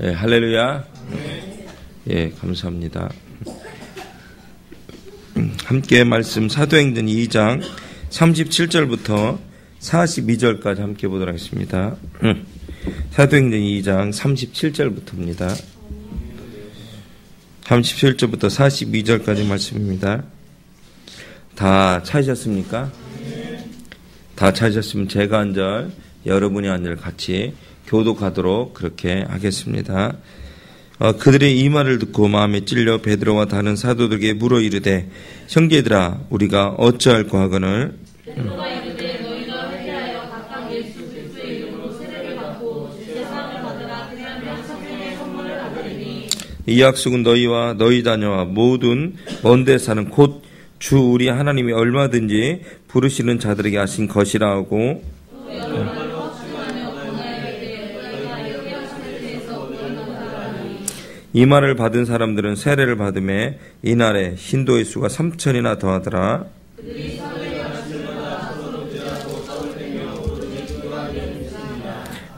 예, 할렐루야. 예, 감사합니다. 함께 말씀 사도행전 2장 37절부터 42절까지 함께 보도록 하겠습니다. 사도행전 2장 37절부터입니다. 37절부터 42절까지 말씀입니다. 다 찾으셨습니까? 다 찾으셨으면 제가 한 절, 여러분이 한 절 같이 교독하도록 그렇게 하겠습니다. 그들의 이 말을 듣고 마음에 찔려 베드로와 다른 사도들에게 물어 이르되 형제들아 우리가 어찌할까 하거늘 베드로가 이르되 너희가 회개하여 각각 예수 그리스도의 이름으로 세례를 받고 죄 사함을 받으라. 그리하면 성령의 선물을 받으리니 이 약속은 너희와 너희 자녀와 모든 먼데 사는 곧 주 우리 하나님이 얼마든지 부르시는 자들에게 하신 것이라 하고 이 말을 받은 사람들은 세례를 받음에 이날에 신도의 수가 3,000이나 더하더라.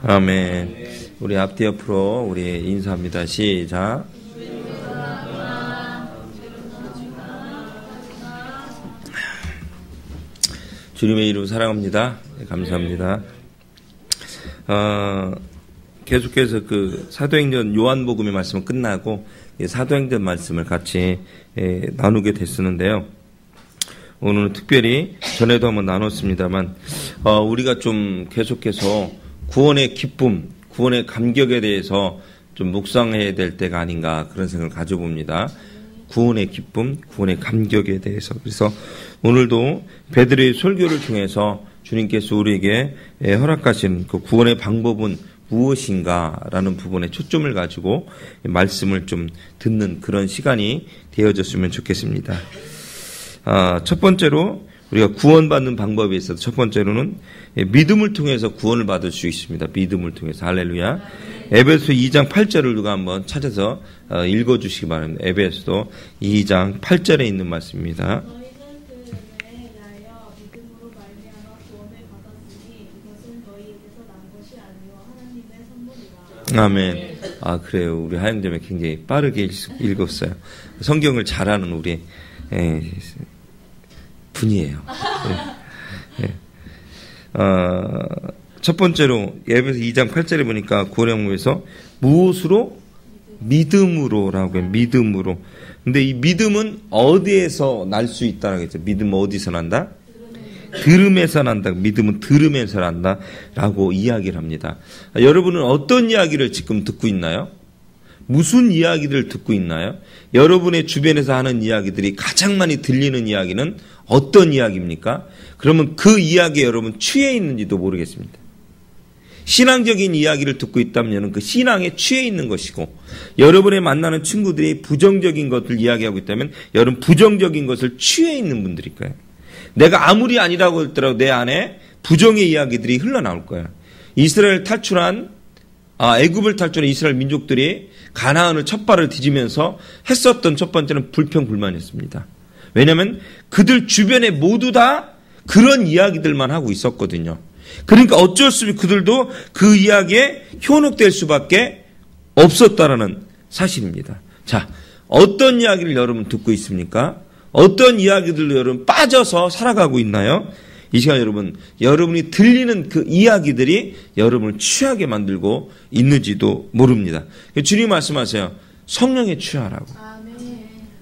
아멘. 우리 앞뒤 옆으로 우리 인사합니다. 시작. 주님의 이름 사랑합니다. 네, 감사합니다. 계속해서 그 사도행전 요한복음의 말씀은 끝나고 사도행전 말씀을 같이 나누게 됐었는데요. 오늘은 특별히 전에도 한번 나눴습니다만 우리가 좀 계속해서 구원의 기쁨, 구원의 감격에 대해서 좀 묵상해야 될 때가 아닌가 그런 생각을 가져봅니다. 구원의 기쁨, 구원의 감격에 대해서. 그래서 오늘도 베드로의 설교를 통해서 주님께서 우리에게 허락하신 그 구원의 방법은 무엇인가라는 부분에 초점을 가지고 말씀을 좀 듣는 그런 시간이 되어졌으면 좋겠습니다. 첫 번째로 우리가 구원받는 방법에 있어서 첫 번째로는 믿음을 통해서 구원을 받을 수 있습니다. 믿음을 통해서. 할렐루야. 에베소 2장 8절을 누가 한번 찾아서 읽어주시기 바랍니다. 에베소 2장 8절에 있는 말씀입니다. 아멘. 그래요. 우리 하영점에 굉장히 빠르게 읽었어요. 성경을 잘하는 우리 분이에요. 첫 번째로 에베소 2장 8절에 보니까 구원의 무엇으로? 믿음으로라고 해요. 믿음으로. 근데 이 믿음은 어디에서 날 수 있다라고 했죠. 믿음은 어디서 난다? 들음에서 난다. 믿음은 들음에서 난다. 라고 이야기를 합니다. 여러분은 어떤 이야기를 지금 듣고 있나요? 무슨 이야기를 듣고 있나요? 여러분의 주변에서 하는 이야기들이 가장 많이 들리는 이야기는 어떤 이야기입니까? 그러면 그 이야기에 여러분 취해 있는지도 모르겠습니다. 신앙적인 이야기를 듣고 있다면 그 신앙에 취해 있는 것이고, 여러분의 만나는 친구들이 부정적인 것을 이야기하고 있다면 여러분 부정적인 것을 취해 있는 분들일 거예요. 내가 아무리 아니라고 할지라도 내 안에 부정의 이야기들이 흘러나올 거예요. 이스라엘 탈출한 애굽을 탈출한 이스라엘 민족들이 가나안을 첫 발을 디디면서 했었던 첫 번째는 불평불만이었습니다. 왜냐하면 그들 주변에 모두 다 그런 이야기들만 하고 있었거든요. 그러니까 어쩔 수 없이 그들도 그 이야기에 현혹될 수밖에 없었다라는 사실입니다. 자, 어떤 이야기를 여러분 듣고 있습니까? 어떤 이야기들로 여러분 빠져서 살아가고 있나요? 이 시간 여러분이 들리는 그 이야기들이 여러분을 취하게 만들고 있는지도 모릅니다. 주님 말씀하세요. 성령에 취하라고. 아멘.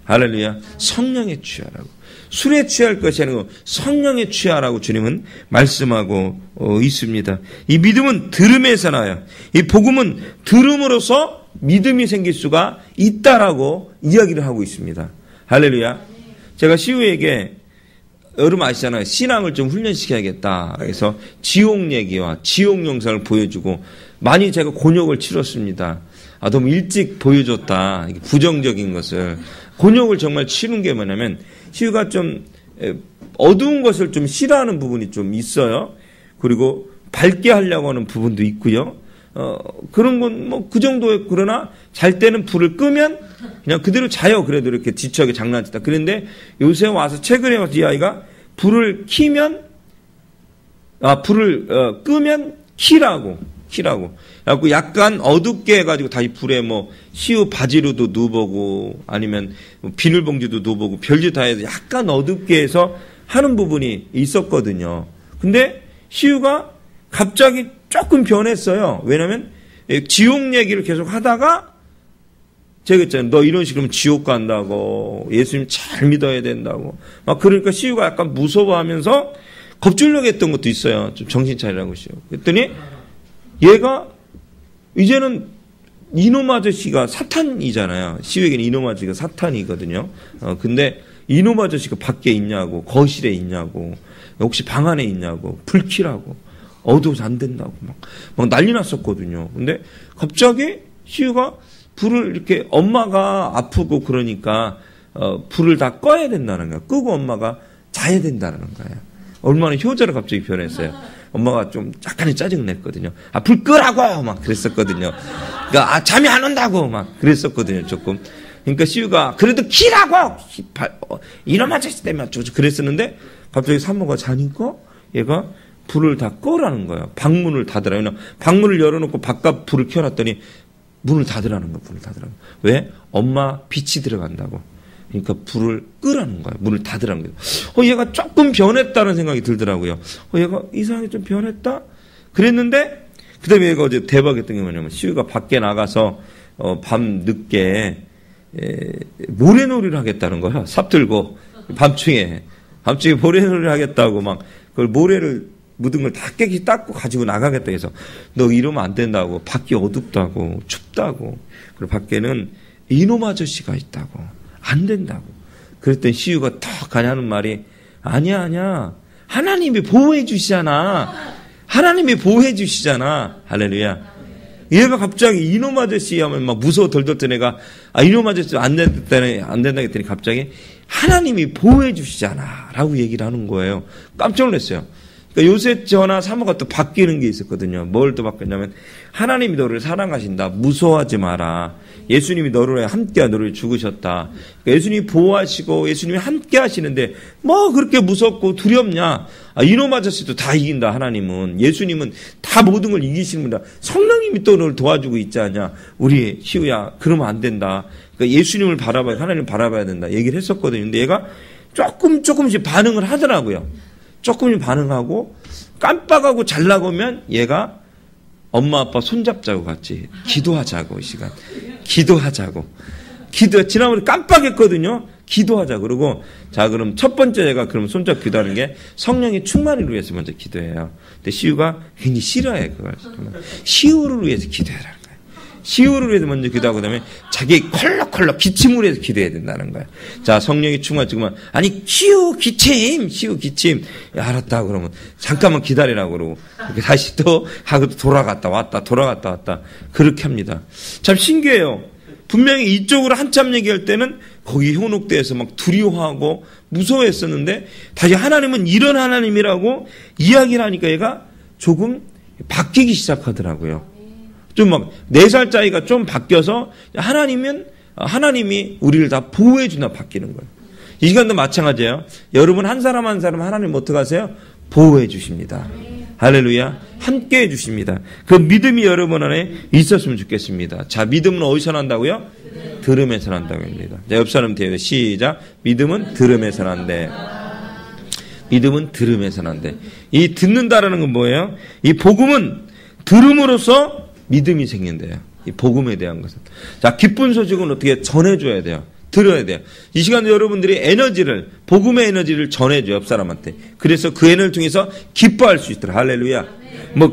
할렐루야. 성령에 취하라고. 술에 취할 것이 아니고 성령에 취하라고 주님은 말씀하고 있습니다. 이 믿음은 들음에서 나요. 이 복음은 들음으로써 믿음이 생길 수가 있다라고 이야기를 하고 있습니다. 할렐루야. 제가 시우에게 여러분 아시잖아요. 신앙을 좀 훈련시켜야겠다. 그래서 지옥 얘기와 지옥 영상을 보여주고 많이 제가 곤욕을 치렀습니다. 너무 일찍 보여줬다. 부정적인 것을. 곤욕을 정말 치는 게 뭐냐면 시우가 좀 어두운 것을 좀 싫어하는 부분이 좀 있어요. 그리고 밝게 하려고 하는 부분도 있고요. 그런 건 뭐 그 정도에, 그러나 잘 때는 불을 끄면 그냥 그대로 자요. 그래도 이렇게 지쳐하게 장난치다. 그런데 요새 와서 최근에 와서 이 아이가 불을 끄면 키라고 키라고. 그래갖고 약간 어둡게 해가지고 다시 불에 뭐 시우 바지로도 누워보고 아니면 뭐 비닐봉지도 누워보고 별짓 다 해서 약간 어둡게 해서 하는 부분이 있었거든요. 근데 시우가 갑자기 조금 변했어요. 왜냐면 지옥 얘기를 계속 하다가 제가 했잖아요. 너 이런 식으로 지옥 간다고 예수님 잘 믿어야 된다고 막 그러니까 시우가 약간 무서워하면서 겁주려고 했던 것도 있어요. 좀 정신 차리라고 시우. 그랬더니 얘가 이제는 이놈 아저씨가 사탄이잖아요. 시우에게는 이놈 아저씨가 사탄이거든요. 근데 이놈 아저씨가 밖에 있냐고 거실에 있냐고 혹시 방 안에 있냐고 불 켜라고 어두워서 안 된다고 막 난리 났었거든요. 근데 갑자기 시우가 불을 이렇게 엄마가 아프고 그러니까 불을 다 꺼야 된다는 거야. 끄고 엄마가 자야 된다는 거예요. 얼마나 효자로 갑자기 변했어요. 엄마가 좀 약간의 짜증 냈거든요. 아, 불 끄라고 막 그랬었거든요. 그러니까 아, 잠이 안 온다고 막 그랬었거든요. 조금. 그러니까 시우가 그래도 키라고 이놈 아저씨 때문에 어쩌고 그랬었는데 갑자기 사모가 자니까 얘가 불을 다 끄라는 거예요. 방문을 닫으라. 방문을 열어놓고 바깥 불을 켜놨더니 문을 닫으라는 거예요. 문을 닫으라는 거예요. 왜? 엄마 빛이 들어간다고. 그러니까 불을 끄라는 거예요. 문을 닫으라는 거예요. 얘가 조금 변했다는 생각이 들더라고요. 얘가 이상하게 좀 변했다? 그랬는데 그 다음에 얘가 어제 대박했던 게 뭐냐면 시우가 밖에 나가서 밤 늦게 모래놀이를 하겠다는 거야. 삽 들고 밤중에 모래놀이를 하겠다고 막 그걸 모래를 묻은 걸 다 깨끗이 닦고 가지고 나가겠다 해서 너 이러면 안 된다고 밖이 어둡다고 춥다고 그리고 밖에는 이놈 아저씨가 있다고 안 된다고 그랬더니 시우가 턱 하는 말이 아니야 하나님이 보호해 주시잖아 하나님이 보호해 주시잖아 할렐루야. 얘가 갑자기 이놈 아저씨 하면 막 무서워 덜덜 던 애가 이놈 아저씨 안 된다 했더니 갑자기 하나님이 보호해 주시잖아 라고 얘기를 하는 거예요. 깜짝 놀랐어요. 그러니까 요새 저나 사모가 또 바뀌는 게 있었거든요. 뭘 또 바뀌냐면 하나님이 너를 사랑하신다. 무서워하지 마라. 예수님이 너를 함께 너를 죽으셨다. 그러니까 예수님이 보호하시고 예수님이 함께 하시는데 뭐 그렇게 무섭고 두렵냐. 이놈 아저씨도 다 이긴다. 하나님은. 예수님은 다 모든 걸 이기시는 분이다. 성령님이 또 너를 도와주고 있지 않냐. 우리 시우야 그러면 안 된다. 그러니까 예수님을 바라봐야 하나님을 바라봐야 된다. 얘기를 했었거든요. 근데 얘가 조금씩 반응을 하더라고요. 조금씩 반응하고 깜빡하고 잘 나가면 얘가 엄마 아빠 손잡자고 같이 기도하자고 이 시간 기도하자고 지난번에 깜빡했거든요. 기도하자고 그러고 자 그럼 첫 번째 얘가 그럼 손잡 기도하는 게 성령의 충만을 위해서 먼저 기도해요. 근데 시우가 굉장히 싫어해 그걸. 시우를 위해서 기도해라. 시우를 위해서 먼저 기도하고 그다음에 자기 컬럭컬럭 기침을 위해서 기도해야 된다는 거야. 자 성령이 충만하지만 아니 시우 기침 알았다 그러면 잠깐만 기다리라고 그러고 이렇게 다시 또 하고 돌아갔다 왔다 그렇게 합니다. 참 신기해요. 분명히 이쪽으로 한참 얘기할 때는 거기 현혹돼서 막 두려워하고 무서워했었는데 다시 하나님은 이런 하나님이라고 이야기를 하니까 얘가 조금 바뀌기 시작하더라고요. 좀 막 4살짜리가 좀 바뀌어서 하나님이 우리를 다 보호해 주나 바뀌는 거예요. 이 시간도 마찬가지예요. 여러분 한 사람 한 사람 하나님 어떻게 하세요? 보호해 주십니다. 할렐루야. 함께 해 주십니다. 그 믿음이 여러분 안에 있었으면 좋겠습니다. 자, 믿음은 어디서 난다고요? 들음에서 난다고 합니다. 자, 옆 사람 대요. 시작. 믿음은 들음에서 난대. 믿음은 들음에서 난대. 이 듣는다라는 건 뭐예요? 이 복음은 들음으로써 믿음이 생긴대요. 이 복음에 대한 것은. 자, 기쁜 소식은 어떻게 전해줘야 돼요. 들어야 돼요. 이 시간에 여러분들이 복음의 에너지를 전해줘요. 옆 사람한테. 그래서 그 에너지를 통해서 기뻐할 수 있도록. 할렐루야.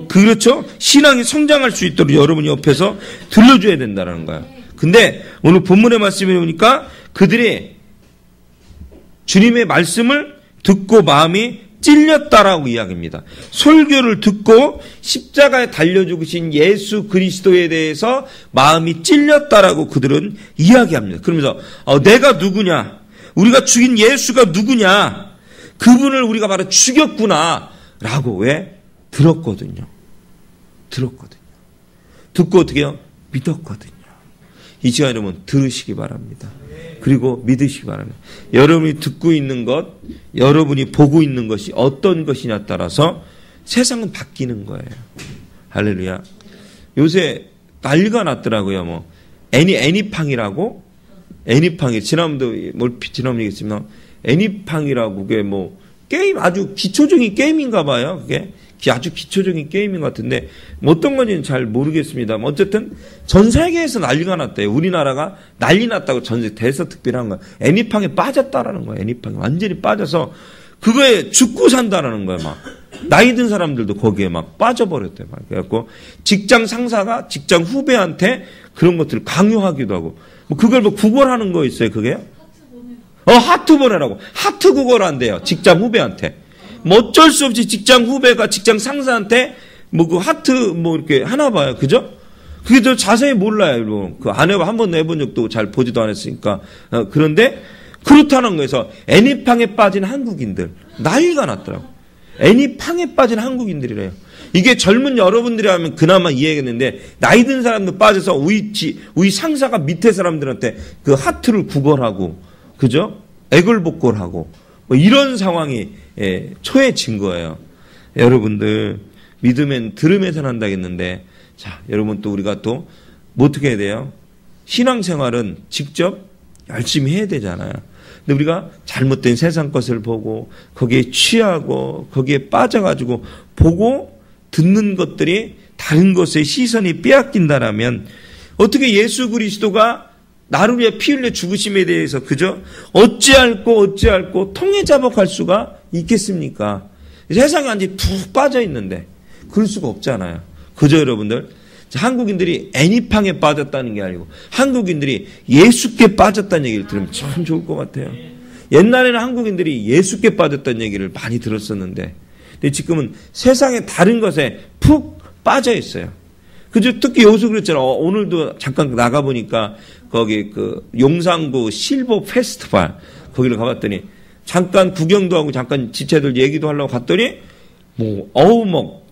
그렇죠? 신앙이 성장할 수 있도록 여러분이 옆에서 들려줘야 된다는 거예요. 근데 오늘 본문의 말씀에 보니까 그들이 주님의 말씀을 듣고 마음이 찔렸다라고 이야기합니다. 설교를 듣고 십자가에 달려 죽으신 예수 그리스도에 대해서 마음이 찔렸다라고 그들은 이야기합니다. 그러면서 내가 누구냐? 우리가 죽인 예수가 누구냐? 그분을 우리가 바로 죽였구나 라고 왜? 들었거든요. 듣고 어떻게 해요? 믿었거든요. 이 시간 여러분 들으시기 바랍니다. 그리고 믿으시기 바랍니다. 여러분이 듣고 있는 것, 여러분이 보고 있는 것이 어떤 것이냐에 따라서 세상은 바뀌는 거예요. 할렐루야. 요새 난리가 났더라고요. 뭐 애니팡이라고 애니팡이 지난번 얘기했지만 애니팡이라고 그게 뭐 게임 아주 기초적인 게임인가 봐요. 그게 아주 기초적인 게임인 것 같은데 뭐 어떤 건지는 잘 모르겠습니다. 어쨌든 전 세계에서 난리가 났대요. 우리나라가 난리 났다고 전 세계 대서특필한 거야. 애니팡에 빠졌다라는 거야. 애니팡에 완전히 빠져서 그거에 죽고 산다라는 거야. 막 나이 든 사람들도 거기에 막 빠져버렸대. 막 그래갖고 직장 상사가 직장 후배한테 그런 것들을 강요하기도 하고 뭐 그걸 뭐 구걸하는 거 있어요. 그게요? 하트 보내라고. 하트 구걸 한대요. 직장 후배한테. 뭐 어쩔 수 없이 직장 후배가 직장 상사한테 뭐 그 하트 뭐 이렇게 하나 봐요. 그죠? 그게 저 자세히 몰라요. 뭐 그 안 해봐. 한 번도 해본 적도 잘 보지도 않았으니까. 그런데 그렇다는 거에서 애니팡에 빠진 한국인들 난리가 났더라고. 애니팡에 빠진 한국인들이래요. 이게 젊은 여러분들이 하면 그나마 이해하겠는데 나이 든 사람도 빠져서 우리 상사가 밑에 사람들한테 그 하트를 구걸하고 그죠? 애걸복걸하고 뭐 이런 상황이 처해진 거예요. 여러분들 믿으면 들으면서 한다겠는데 자 여러분 또 우리가 또 뭐 어떻게 해야 돼요? 신앙생활은 직접 열심히 해야 되잖아요. 근데 우리가 잘못된 세상 것을 보고 거기에 취하고 거기에 빠져가지고 보고 듣는 것들이 다른 것의 시선이 빼앗긴다라면 어떻게 예수 그리스도가 나를 위해 피 흘려 죽으심에 대해서 그저 어찌할꼬 통해 자복할 수가 있겠습니까? 세상에 완전히 푹 빠져 있는데 그럴 수가 없잖아요. 그저 여러분들 한국인들이 애니팡에 빠졌다는 게 아니고 한국인들이 예수께 빠졌다는 얘기를 들으면 참 좋을 것 같아요. 옛날에는 한국인들이 예수께 빠졌다는 얘기를 많이 들었었는데 근데 지금은 세상의 다른 것에 푹 빠져 있어요. 그저 특히 여기서 그랬잖아요. 오늘도 잠깐 나가보니까 거기 그 용산구 실버 페스티벌 거기를 가봤더니 잠깐 구경도 하고 잠깐 지체들 얘기도 하려고 갔더니 막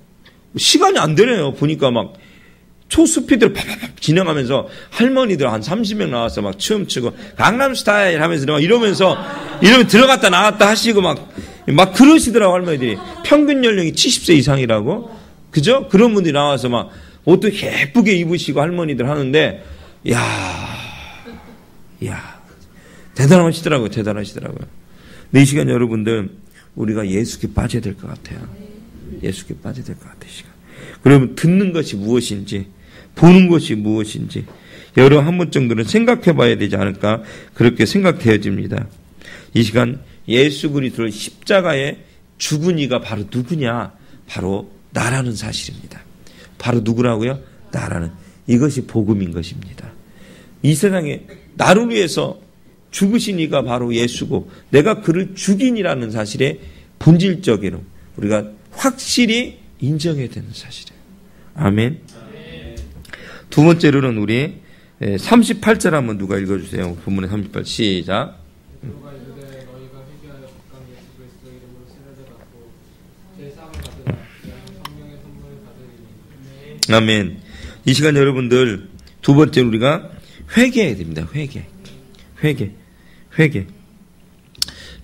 시간이 안 되네요. 보니까 막 초스피드로 팍팍 진행하면서 할머니들 한 30명 나와서 막 춤추고 강남스타일 하면서 이러면서 들어갔다 나갔다 하시고 막 그러시더라고 할머니들이. 평균 연령이 70세 이상이라고. 그죠? 그런 분들이 나와서 막 옷도 예쁘게 입으시고 할머니들 하는데 야 대단하시더라고요. 근데 이 시간 여러분들 우리가 예수께 빠져야 될 것 같아요. 예수께 빠져야 될 것 같아요. 시간. 그러면 듣는 것이 무엇인지 보는 것이 무엇인지 여러 한 번 정도는 생각해 봐야 되지 않을까 그렇게 생각되어집니다. 이 시간 예수 그리스도를 십자가에 죽은 이가 바로 누구냐? 바로 나라는 사실입니다. 바로 누구라고요? 나라는. 이것이 복음인 것입니다. 이 세상에 나를 위해서 죽으신 이가 바로 예수고 내가 그를 죽인이라는 사실에 본질적으로 우리가 확실히 인정해야 되는 사실이에요. 아멘. 두 번째로는 우리 38절 한번 누가 읽어주세요. 본문의 38 시작. 아멘. 이 시간 여러분들 두 번째 우리가 회개해야 됩니다. 회개.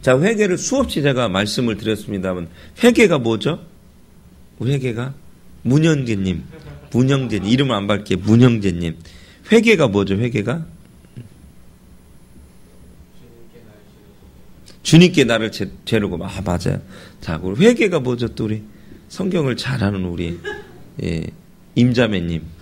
자, 회개를 수없이 제가 말씀을 드렸습니다만 회개가 뭐죠? 회개가 문영재님 이름을 안 밝게 문영재님. 회개가 뭐죠? 회개가 주님께 나를 재르고 맞아요. 자, 그리고 회개가 뭐죠? 또 우리 성경을 잘하는 우리 임자매님.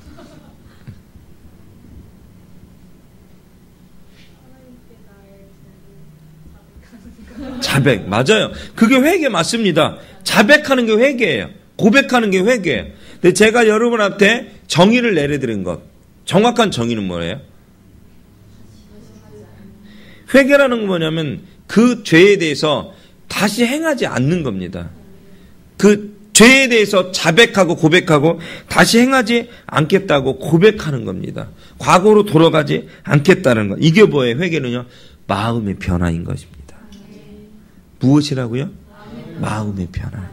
자백 맞아요. 그게 회개 맞습니다. 자백하는 게 회개예요. 고백하는 게 회개예요. 근데 제가 여러분한테 정의를 내려드린 것 정확한 정의는 뭐예요? 회개라는 건 뭐냐면 그 죄에 대해서 다시 행하지 않는 겁니다. 그 죄에 대해서 자백하고 고백하고 다시 행하지 않겠다고 고백하는 겁니다. 과거로 돌아가지 않겠다는 것. 이게 뭐예요? 회개는요. 마음의 변화인 것입니다. 무엇이라고요? 마음의 변화.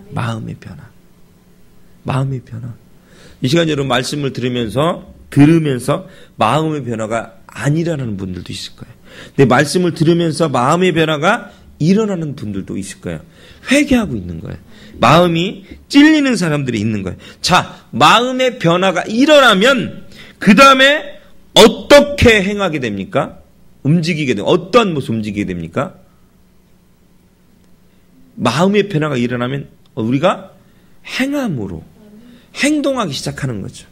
이 시간 여러분 말씀을 들으면서 마음의 변화가 아니라는 분들도 있을 거예요. 근데 말씀을 들으면서 마음의 변화가 일어나는 분들도 있을 거예요. 회개하고 있는 거예요. 마음이 찔리는 사람들이 있는 거예요. 자, 마음의 변화가 일어나면 그 다음에 어떻게 행하게 됩니까? 움직이게 됩니다. 어떤 모습 움직이게 됩니까? 마음의 변화가 일어나면 우리가 행함으로 행동하기 시작하는 거죠.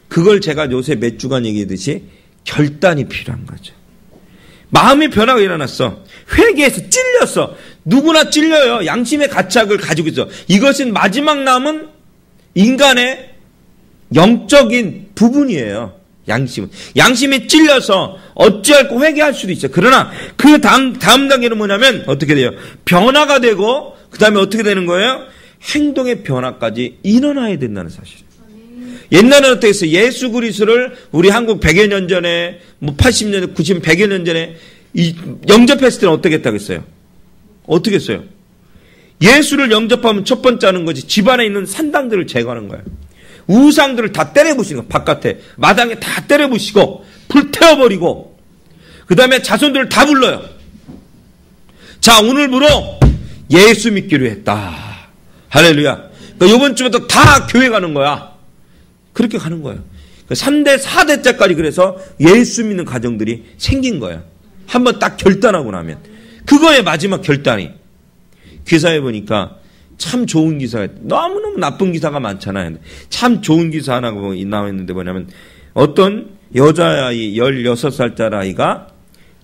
그걸 제가 요새 몇 주간 얘기했듯이 결단이 필요한 거죠. 마음의 변화가 일어났어. 회개해서 찔렸어. 누구나 찔려요. 양심의 가책을 가지고 있어. 이것은 마지막 남은 인간의 영적인 부분이에요. 양심은. 양심에 찔려서 어찌할고 회개할 수도 있어요. 그러나 그 다음 단계는 뭐냐면 어떻게 돼요? 변화가 되고 그 다음에 어떻게 되는 거예요? 행동의 변화까지 일어나야 된다는 사실이에요. 옛날에는 어떻게 했어요? 예수 그리스도를 우리 한국 100여 년 전에, 80년, 90, 100여 년 전에 영접했을 때는 어떻게 했다고 했어요? 어떻게 했어요? 예수를 영접하면 첫 번째 하는 거지. 집안에 있는 산당들을 제거하는 거예요. 우상들을 다 때려부시는 거예요. 바깥에. 마당에 다 때려부시고, 불태워버리고, 그 다음에 자손들을 다 불러요. 자, 오늘부로 예수 믿기로 했다. 할렐루야. 그러니까 이번 주부터 다 교회 가는 거야. 그렇게 가는 거예요. 3대, 4대째까지 그래서 예수 믿는 가정들이 생긴 거예요. 한번 딱 결단하고 나면. 그거의 마지막 결단이. 기사에 보니까 참 좋은 기사가, 너무너무 나쁜 기사가 많잖아요. 참 좋은 기사 하나 나와있는데 뭐냐면 어떤 여자아이, 16살짜리 아이가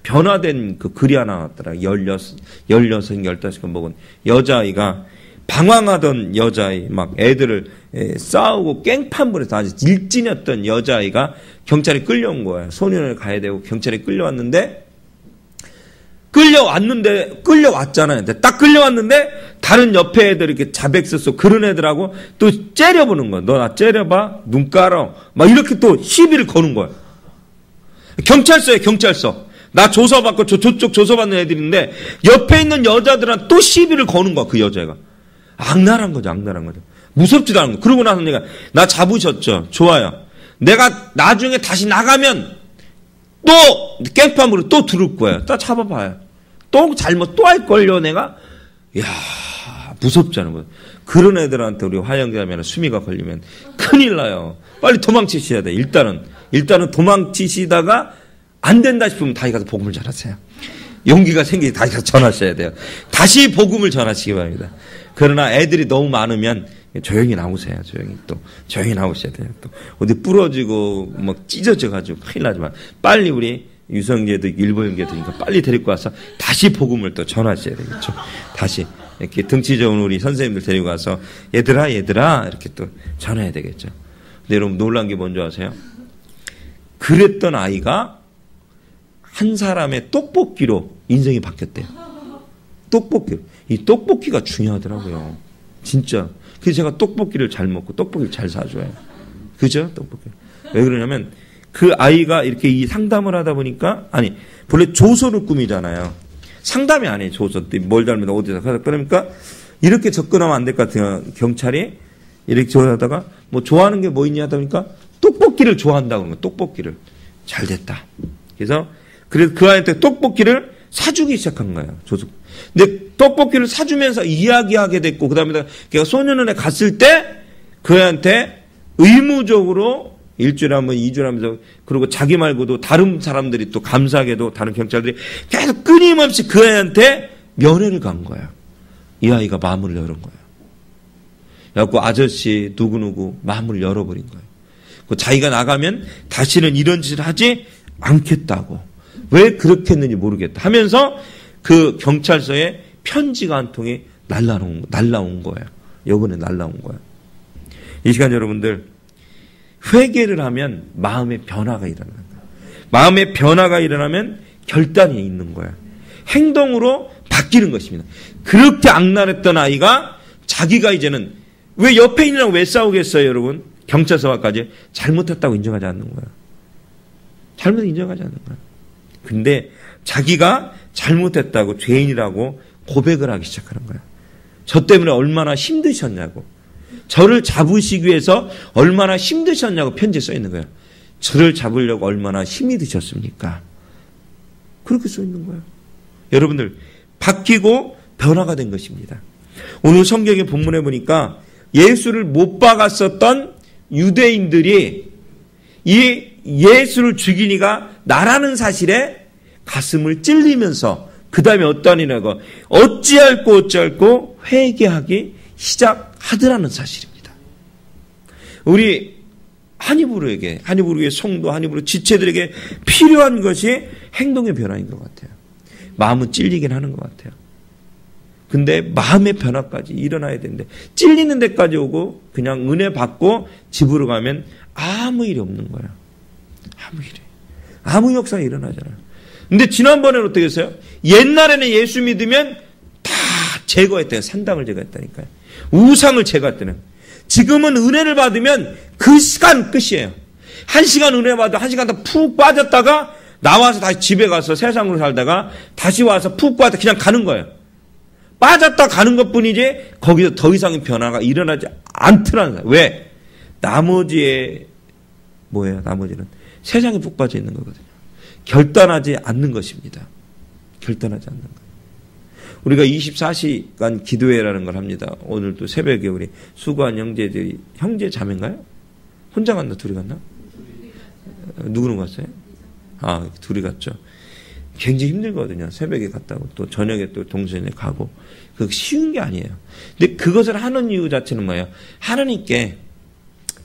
변화된 그 글이 하나 나왔더라. 16, 15건 먹은 여자아이가 방황하던 여자아이, 막 애들을 싸우고 깽판부에서 아주 일진이었던 여자아이가 경찰에 끌려온 거예요. 소년을 가야 되고 경찰에 끌려왔는데 끌려왔잖아요. 딱 끌려왔는데 다른 옆에 애들 이렇게 자백서 쏘 그런 애들하고 또 째려보는 거야. 너 나 째려봐? 눈 깔아. 막 이렇게 또 시비를 거는 거야. 경찰서에 경찰서. 나 조사받고 저쪽 조사받는 애들인데 옆에 있는 여자들한테 또 시비를 거는 거야. 그 여자가. 악랄한 거죠. 무섭지도 않은 거. 그러고 나서 내가 나 잡으셨죠. 좋아요. 내가 나중에 다시 나가면 또 깽판으로 또 들을 거예요. 또 잡아봐요. 또 잘못 또 할걸요 내가. 이야 무섭잖아요. 그런 애들한테 우리 화영자매나 수미가 걸리면 큰일 나요. 빨리 도망치셔야 돼. 일단은 도망치시다가 안 된다 싶으면 다시 가서 복음을 전하세요. 용기가 생기지 다시 가서 전하셔야 돼요. 다시 복음을 전하시기 바랍니다. 그러나 애들이 너무 많으면 조용히 나오세요. 조용히 나오셔야 돼요. 또 어디 부러지고 막 찢어져가지고 큰일 나지만 빨리 우리 유성계도 일본 형제들이니까 빨리 데리고 와서 다시 복음을 또 전하셔야 되겠죠. 다시 이렇게 등치 좋은 우리 선생님들 데리고 와서 얘들아 이렇게 또 전해야 되겠죠. 근데 여러분 놀란 게 뭔지 아세요? 그랬던 아이가 한 사람의 떡볶이로 인생이 바뀌었대요. 떡볶이로. 이 떡볶이가 중요하더라고요. 진짜. 그래서 제가 떡볶이를 잘 먹고 떡볶이를 잘 사줘요. 그죠? 떡볶이. 왜 그러냐면 그 아이가 이렇게 이 상담을 하다 보니까 본래 조서를 꾸미잖아요. 상담이 아니에요. 조서. 뭘 닮으다 어디서 그러니까 이렇게 접근하면 안 될 것 같아요. 경찰이 이렇게 조사하다가 뭐 좋아하는 게 뭐 있냐 하다 보니까 떡볶이를 좋아한다고 그러는 거예요. 떡볶이를. 잘 됐다. 그래서 그 아이한테 떡볶이를 사주기 시작한 거예요. 조서. 근데 떡볶이를 사주면서 이야기하게 됐고, 그 다음에 걔가 소년원에 갔을 때 그 애한테 의무적으로 일주일에 한 번, 2주일에 한 번, 그리고 자기 말고도 다른 사람들이 또 감사하게도 다른 경찰들이 계속 끊임없이 그 애한테 면회를 간 거예요. 이 아이가 마음을 열은 거예요. 그래갖고 아저씨 누구누구 마음을 열어버린 거예요. 그 자기가 나가면 다시는 이런 짓을 하지 않겠다고. 왜 그렇게 했는지 모르겠다 하면서 그 경찰서에 편지가 한 통이 날라온 거예요. 요번에 날라온 거예요. 이 시간 여러분들 회개를 하면 마음의 변화가 일어나는 거예요. 마음의 변화가 일어나면 결단이 있는 거예요. 행동으로 바뀌는 것입니다. 그렇게 악랄했던 아이가 자기가 이제는 왜 옆에 있는 애랑 왜 싸우겠어요, 여러분? 경찰서까지 잘못했다고 인정하지 않는 거예요. 잘못 인정하지 않는 거예요. 근데 자기가 잘못했다고 죄인이라고 고백을 하기 시작하는 거예요. 저 때문에 얼마나 힘드셨냐고. 저를 잡으시기 위해서 얼마나 힘드셨냐고 편지에 써 있는 거예요. 저를 잡으려고 얼마나 힘이 드셨습니까? 그렇게 써 있는 거예요. 여러분들 바뀌고 변화가 된 것입니다. 오늘 성경의 본문에 보니까 예수를 못 박았었던 유대인들이 이 예수를 죽인 이가 나라는 사실에 가슴을 찔리면서 그 다음에 어떠한 이라고 어찌할꼬 회개하기 시작하더라는 사실입니다. 우리 한이브루에게, 한이브루의 성도, 한이브루 지체들에게 필요한 것이 행동의 변화인 것 같아요. 마음은 찔리긴 하는 것 같아요. 근데 마음의 변화까지 일어나야 되는데 찔리는 데까지 오고 그냥 은혜 받고 집으로 가면 아무 일이 없는 거야. 아무 역사가 일어나잖아요. 근데 지난번에는 어떻게 했어요? 옛날에는 예수 믿으면 다 제거했대요. 산당을 제거했다니까요. 우상을 제거했다는. 지금은 은혜를 받으면 그 시간 끝이에요. 1시간 은혜 받아 1시간 더 푹 빠졌다가 나와서 다시 집에 가서 세상으로 살다가 다시 와서 푹 빠져 그냥 가는 거예요. 빠졌다 가는 것뿐이지 거기서 더 이상의 변화가 일어나지 않더라는 거예요. 왜? 나머지의 뭐예요? 나머지는 세상에 푹 빠져 있는 거거든요. 결단하지 않는 것입니다. 결단하지 않는 거예요. 우리가 24시간 기도회라는 걸 합니다. 오늘도 새벽에 우리 수고한 형제들이, 형제 자매인가요? 혼자 갔나? 둘이 갔나? 누구는 갔어요? 둘이 갔죠. 굉장히 힘들거든요. 새벽에 갔다고 또 저녁에 또 동선에 가고. 그거 쉬운 게 아니에요. 근데 그것을 하는 이유 자체는 뭐예요? 하나님께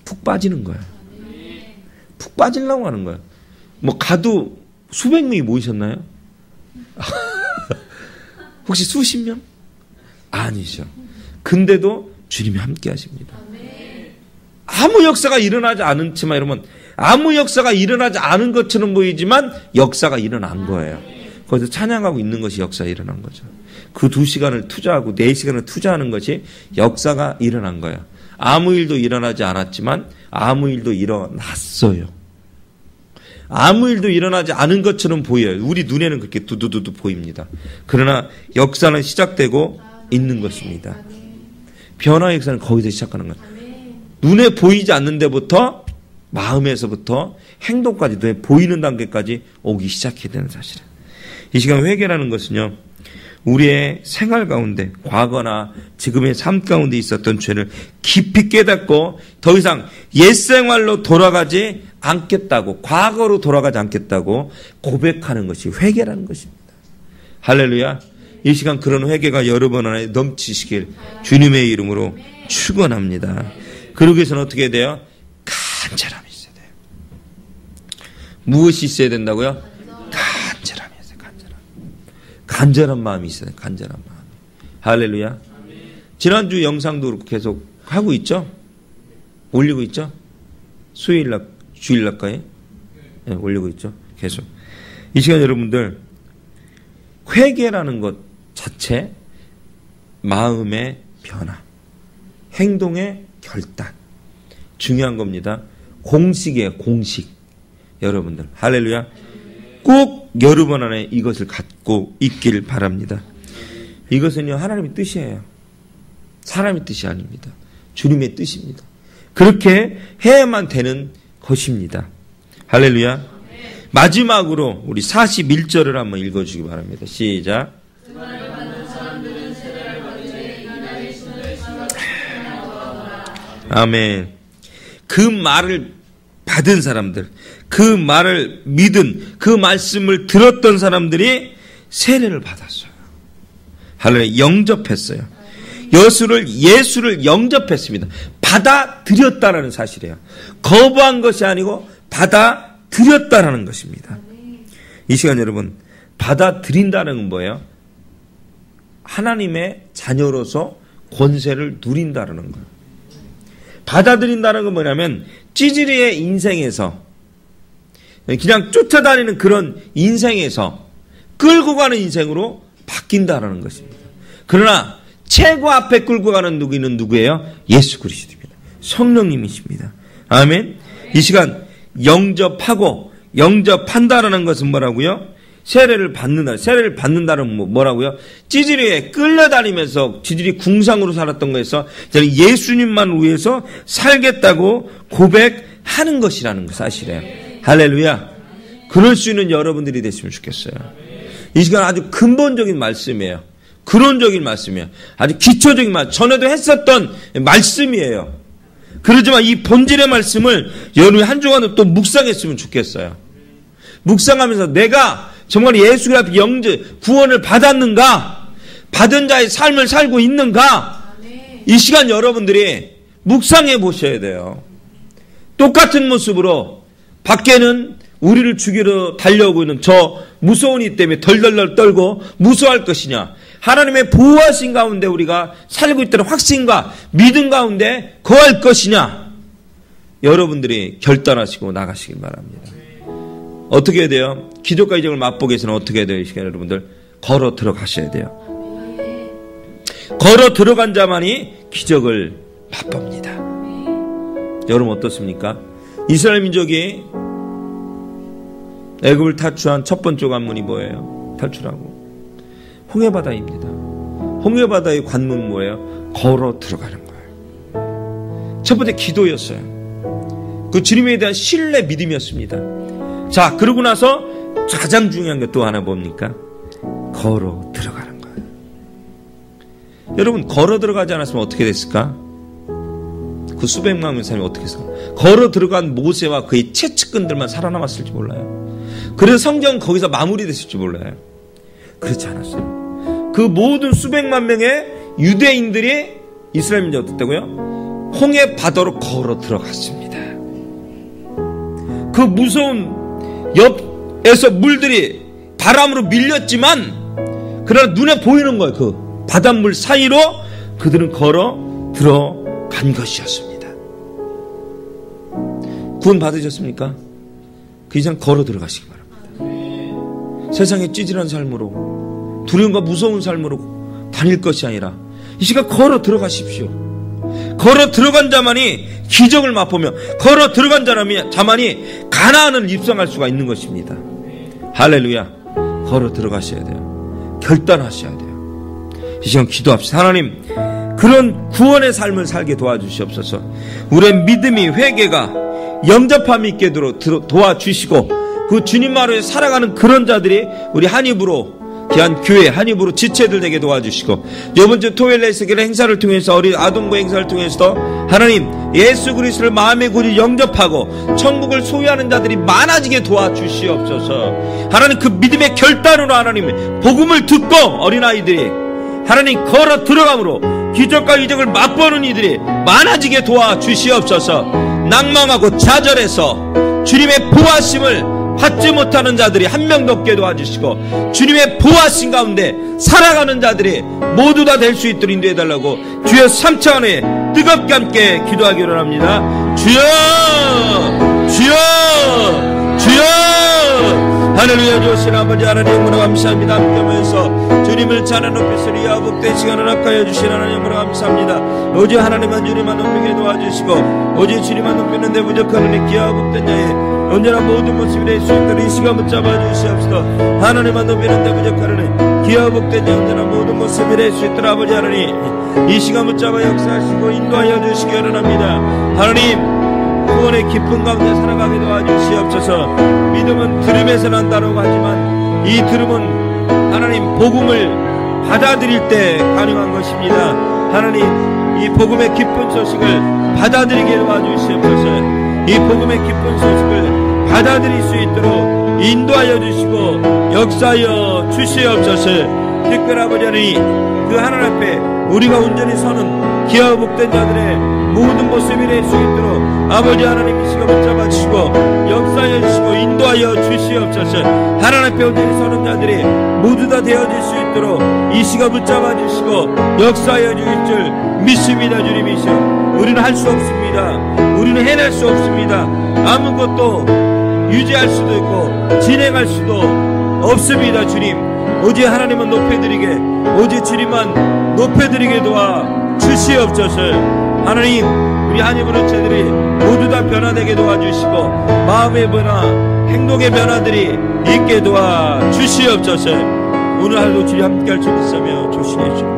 푹 빠지는 거예요. 푹 빠지려고 하는 거예요. 뭐 가도 수백 명이 모이셨나요? 혹시 수십 명? 아니죠. 근데도 주님이 함께 하십니다. 아무 역사가 일어나지 않지만 여러분, 아무 역사가 일어나지 않은 것처럼 보이지만 역사가 일어난 거예요. 거기서 찬양하고 있는 것이 역사가 일어난 거죠. 그 2시간을 투자하고 4시간을 투자하는 것이 역사가 일어난 거예요. 아무 일도 일어나지 않았지만 아무 일도 일어났어요. 아무 일도 일어나지 않은 것처럼 보여요. 우리 눈에는 그렇게 두두두두 보입니다. 그러나 역사는 시작되고 있는 것입니다. 변화의 역사는 거기서 시작하는 거예요. 눈에 보이지 않는 데부터 마음에서부터 행동까지 눈에 보이는 단계까지 오기 시작해야 되는 사실이에요. 이 시간 회개라는 것은요. 우리의 생활 가운데 과거나 지금의 삶 가운데 있었던 죄를 깊이 깨닫고 더 이상 옛생활로 돌아가지 않겠다고, 과거로 돌아가지 않겠다고 고백하는 것이 회개라는 것입니다. 할렐루야. 이 시간 그런 회개가 여러분 안에 넘치시길 주님의 이름으로 축원합니다. 그러기 위해서는 어떻게 돼요? 간절함이 있어야 돼요. 무엇이 있어야 된다고요? 간절함이 있어요. 간절한 마음이 있어요. 간절한 마음. 할렐루야. 지난주 영상도 그렇고 계속 하고 있죠? 올리고 있죠? 수요일날, 주일날까지? 네, 올리고 있죠? 계속. 이 시간 여러분들, 회개라는 것 자체, 마음의 변화, 행동의 결단, 중요한 겁니다. 공식이에요, 공식. 여러분들, 할렐루야. 꼭 여러분 안에 이것을 갖고 있길 바랍니다. 이것은요, 하나님의 뜻이에요. 사람의 뜻이 아닙니다. 주님의 뜻입니다. 그렇게 해야만 되는 것입니다. 할렐루야. 마지막으로 우리 41절을 한번 읽어주기 바랍니다. 시작. 아멘. 그 말을 받은 사람들, 그 말을 믿은, 그 말씀을 들었던 사람들이 세례를 받았어요. 할렐루야. 영접했어요. 예수를 영접했습니다. 받아들였다라는 사실이에요. 거부한 것이 아니고 받아들였다라는 것입니다. 이 시간 여러분, 받아들인다는 건 뭐예요? 하나님의 자녀로서 권세를 누린다라는 거예요. 받아들인다는 건 뭐냐면 찌질이의 인생에서 그냥 쫓아다니는 그런 인생에서 끌고 가는 인생으로 바뀐다라는 것입니다. 그러나 최고 앞에 끌고 가는 누구는 누구예요? 예수 그리스도입니다. 성령님이십니다. 아멘. 이 시간 영접한다라는 것은 뭐라고요? 세례를 받는다. 세례를 받는다는 뭐라고요? 찌질이에 끌려다니면서 찌질이 궁상으로 살았던 거에서 저는 예수님만 위해서 살겠다고 고백하는 것이라는 거 사실이에요. 할렐루야. 그럴 수 있는 여러분들이 됐으면 좋겠어요. 이 시간 아주 근본적인 말씀이에요. 근원적인 말씀이에요. 아주 기초적인 말씀. 전에도 했었던 말씀이에요. 그러지만 이 본질의 말씀을 여러분이 한 주간은 또 묵상했으면 좋겠어요. 묵상하면서 내가 정말 예수 그리스도 앞에 영제 구원을 받았는가? 받은 자의 삶을 살고 있는가? 이 시간 여러분들이 묵상해 보셔야 돼요. 똑같은 모습으로 밖에는 우리를 죽이러 달려오고 있는 저 무서운 이 때문에 덜덜덜 떨고 무서워할 것이냐? 하나님의 보호하신 가운데 우리가 살고 있다는 확신과 믿음 가운데 거할 것이냐? 여러분들이 결단하시고 나가시길 바랍니다. 어떻게 해야 돼요? 기적과 이적을 맛보기 위해서는 어떻게 해야 돼요? 이 시간에 여러분들 걸어 들어가셔야 돼요. 걸어 들어간 자만이 기적을 맛봅니다. 여러분 어떻습니까? 이스라엘 민족이 애굽을 탈출한 첫 번째 관문이 뭐예요? 탈출하고 홍해바다입니다. 홍해바다의 관문 뭐예요? 걸어 들어가는 거예요. 첫 번째 기도였어요. 그 주님에 대한 신뢰 믿음이었습니다. 자, 그러고 나서 가장 중요한 게 또 하나 뭡니까? 걸어 들어가는 거예요. 여러분 걸어 들어가지 않았으면 어떻게 됐을까? 그 수백만 명의 사람이 어떻게 했을까? 걸어 들어간 모세와 그의 채측근들만 살아남았을지 몰라요. 그래서 성경은 거기서 마무리됐을지 몰라요. 그렇지 않았어요. 그 모든 수백만 명의 유대인들이 이스라엘 민족이 어떻다고요? 홍해 바다로 걸어 들어갔습니다. 그 무서운 옆에서 물들이 바람으로 밀렸지만 그러나 눈에 보이는 거예요. 그 바닷물 사이로 그들은 걸어 들어간 것이었습니다. 구원 받으셨습니까? 그 이상 걸어 들어가시기 바랍니다. 세상에 찌질한 삶으로 두려움과 무서운 삶으로 다닐 것이 아니라 이 시간 걸어 들어가십시오. 걸어 들어간 자만이 기적을 맛보며 걸어 들어간 자만이 가나안을 입성할 수가 있는 것입니다. 할렐루야. 걸어 들어가셔야 돼요. 결단하셔야 돼요. 이 시간 기도합시다. 하나님, 그런 구원의 삶을 살게 도와주시옵소서. 우리의 믿음이 회개가 영접함이 있게 도와주시고 그 주님 마루에 살아가는 그런 자들이 우리 한 입으로 귀한 교회 한 입으로 지체들 되게 도와주시고 이번 주 토요일 날 있을 행사를 통해서 어린 아동부 행사를 통해서도 하나님 예수 그리스도를 마음의 구주 영접하고 천국을 소유하는 자들이 많아지게 도와주시옵소서. 하나님 그 믿음의 결단으로 하나님 복음을 듣고 어린아이들이 하나님 걸어 들어감으로 기적과 이적을 맛보는 이들이 많아지게 도와주시옵소서. 낭망하고 좌절해서 주님의 보호하심을 받지 못하는 자들이 한 명도 없게 도와주시고 주님의 보호하심 가운데 살아가는 자들이 모두 다 될 수 있도록 인도해달라고 주여 3차 안에 뜨겁게 함께 기도하기를 합니다. 주여 주여 주여 할렐루야. 주신 아버지 하나님 영광을 감사합니다. 함께 모여서 주님을 찬양 높이소리 야복된 시간을 합하여 주신 하나님 영광을 감사합니다. 오직 하나님만 주님만 높이게 도와주시고 오직 주님만 높이는 데 부족하는 기아 복된 자의 언제나 모든 모습이 될 수 있도록 이 시간 붙잡아 주시옵소서. 하나님만 높이는 데 부족하는 기아 복된 자 언제나 모든 모습이 될 수 있도록 아버지 하나님 이 시간 붙잡아 역사하시고 인도하여 주시기 원합니다. 하나님 구원의 깊은 가운데 살아가게 도와주시옵소서. 믿음은 들음에서 난다고 하지만 이 들음은 하나님 복음을 받아들일 때 가능한 것입니다. 하나님 이 복음의 기쁜 소식을 받아들이게 도와주시옵소서. 이 복음의 기쁜 소식을 받아들일 수 있도록 인도하여 주시고 역사하여 주시옵소서. 특별 아버지 하나님 그 하나님 앞에 우리가 온전히 서는 기아 복된 자들의 모든 모습이 될 수 있도록 아버지 하나님 이 시간 붙잡아 주시고 역사하여 주시고 인도하여 주시옵소서. 하나님 앞에 온전히 서는 자들이 모두 다 되어질 수 있도록 이 시간 붙잡아 주시고 역사하여 주실 줄 믿습니다. 주님이시여 우리는 할 수 없습니다. 우리는 해낼 수 없습니다. 아무것도 유지할 수도 있고 진행할 수도 없습니다. 주님 오직 하나님만 높여드리게 오직 주님만 높여드리게 도와 주시옵소서. 하나님 우리 한입으로 채들이 모두 다 변화되게 도와주시고 마음의 변화 행동의 변화들이 있게 도와주시옵소서. 오늘 하루도 주님 함께할 줄 믿사며 조심해 주십니다.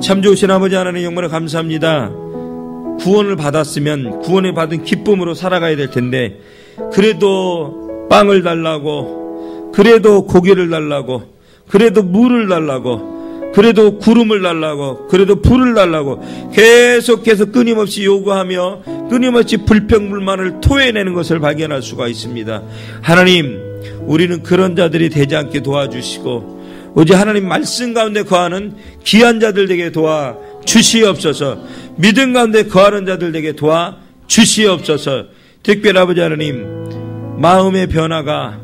참 좋으신 아버지 하나님 영광을 감사합니다. 구원을 받았으면 구원을 받은 기쁨으로 살아가야 될 텐데 그래도 빵을 달라고 그래도 고기를 달라고, 그래도 물을 달라고, 그래도 구름을 달라고, 그래도 불을 달라고 계속해서 끊임없이 요구하며 끊임없이 불평불만을 토해내는 것을 발견할 수가 있습니다. 하나님, 우리는 그런 자들이 되지 않게 도와주시고 오직 하나님 말씀 가운데 거하는 귀한 자들 되게 도와주시옵소서. 믿음 가운데 거하는 자들 되게 도와주시옵소서. 특별히 아버지 하나님, 마음의 변화가,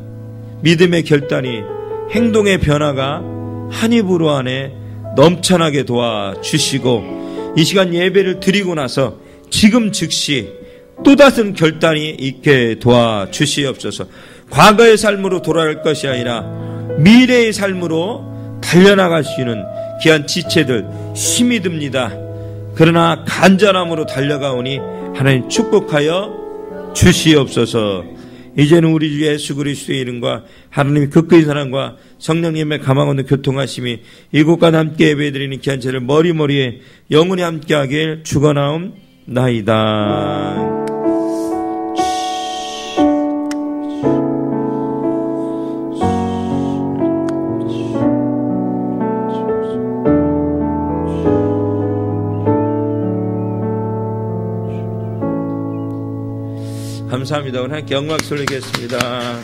믿음의 결단이, 행동의 변화가 한 입으로 안에 넘쳐나게 도와주시고 이 시간 예배를 드리고 나서 지금 즉시 또 다른 결단이 있게 도와주시옵소서. 과거의 삶으로 돌아갈 것이 아니라 미래의 삶으로 달려나갈 수 있는 귀한 지체들 힘이 듭니다. 그러나 간절함으로 달려가오니 하나님 축복하여 주시옵소서. 이제는 우리 주 예수 그리스도의 이름과 하나님의 극크의 사랑과 성령님의 감화가 교통하심이 이곳과 함께 예배드리는 귀한 죄를 머리머리에 영원히 함께하길 축원하옵나이다. 감사합니다. 오늘 함께 영광 돌리겠습니다.